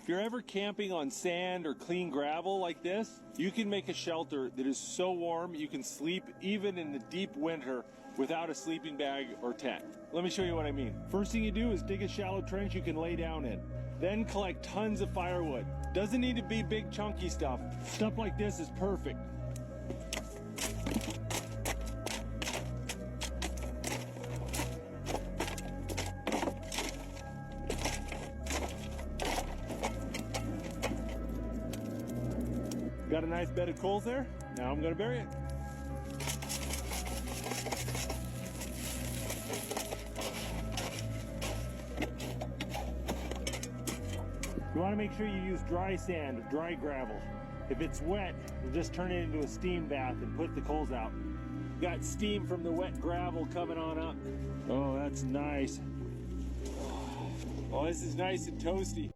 you're ever camping on sand or clean gravel like this, you can make a shelter that is so warm you can sleep even in the deep winter without a sleeping bag or tent. Let me show you what I mean. First thing you do is dig a shallow trench you can lay down in. Then collect tons of firewood. Doesn't need to be big chunky stuff. Stuff like this is perfect. Got a nice bed of coals there. Now I'm gonna bury it. You want to make sure you use dry sand or dry gravel. If it's wet, you'll just turn it into a steam bath and put the coals out. Got steam from the wet gravel coming on up. Oh, that's nice. Oh, this is nice and toasty.